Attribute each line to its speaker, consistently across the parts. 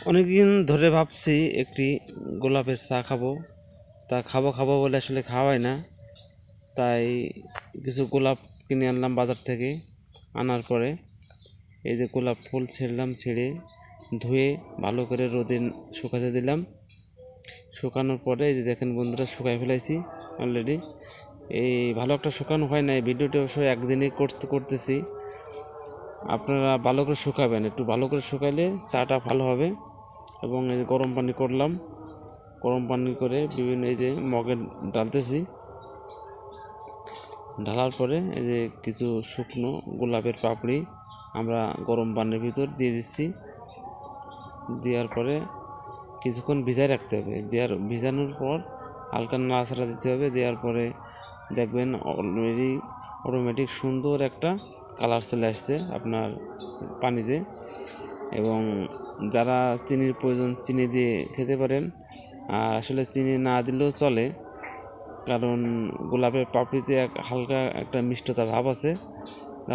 Speaker 1: অনেকদিন ধরে ভাবছি একটি গোলাপের চা খাবো, তা খাবো বলে আসলে খাওয়াই না। তাই কিছু গোলাপ কিনে আনলাম বাজার থেকে। আনার পরে এই যে গোলাপ ফুল ছিঁড়লাম, ছিঁড়ে ধুয়ে ভালো করে রোদে শুকাতে দিলাম। শুকানোর পরে এই যে দেখেন বন্ধুরা, শুকাই ফেলাইছি অলরেডি। এই ভালো একটা শুকানো হয় না, এই ভিডিওটি অবশ্যই একদিনে করতেছি। আপনারা ভালো করে শুকাবেন, একটু ভালো করে শুকাইলে চাটা ভালো হবে। এবং এই যে গরম পানি করলাম, গরম পানি করে বিভিন্ন এই যে মগে ঢালতেছি। ঢালার পরে এই যে কিছু শুকনো গোলাপের পাপড়ি আমরা গরম পানির ভিতর দিয়ে দিচ্ছি। দেওয়ার পরে কিছুক্ষণ ভিজায় রাখতে হবে। ভিজানোর পর হালকা নাড়াচাড়া দিতে হবে। দেওয়ার পরে দেখবেন অলরেডি অটোমেটিক সুন্দর একটা কালার চলে আসছে আপনার পানিতে। এবং যারা চিনির প্রয়োজন চিনি দিয়ে খেতে পারেন, আর আসলে চিনি না দিলেও চলে, কারণ গোলাপের পাপড়িতে হালকা একটা মিষ্টতা ভাব আছে,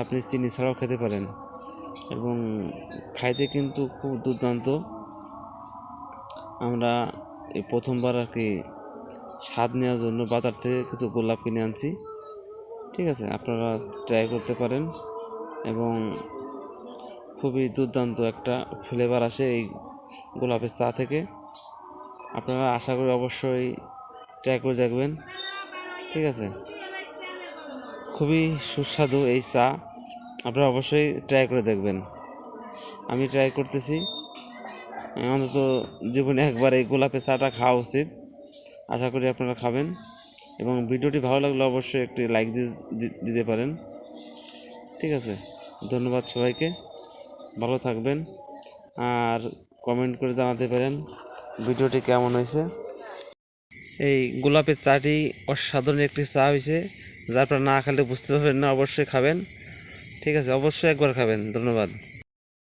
Speaker 1: আপনি চিনি ছাড়াও খেতে পারেন। এবং খাইতে কিন্তু খুব দুর্দান্ত। আমরা এই প্রথমবার আর কি স্বাদ নেওয়ার জন্য বাজার থেকে কিছু গোলাপ কিনে আনছি। ঠিক আছে, আপনারা ট্রাই করতে পারেন এবং খুবই দুর্দান্ত একটা ফ্লেভার আসে এই গোলাপের চা থেকে। আপনারা আশা করি অবশ্যই ট্রাই করে দেখবেন। ঠিক আছে, খুবই সুস্বাদু এই চা, আপনারা অবশ্যই ট্রাই করে দেখবেন। আমি ট্রাই করতেছি, অন্তত জীবনে একবার এই গোলাপের চাটা খাওয়া উচিত। আশা করি আপনারা খাবেন এবং ভিডিওটি ভালো লাগলে অবশ্যই একটি লাইক দিতে পারেন। ঠিক আছে, ধন্যবাদ সবাইকে, ভালো থাকবেন। আর কমেন্ট করে জানাতে পারেন ভিডিওটি কেমন হয়েছে। এই গোলাপের চাটি অসাধারণ একটি চা হয়েছে, যা আপনারা না খেলে বুঝতে পারবেন না, অবশ্যই খাবেন। ঠিক আছে, অবশ্যই একবার খাবেন। ধন্যবাদ।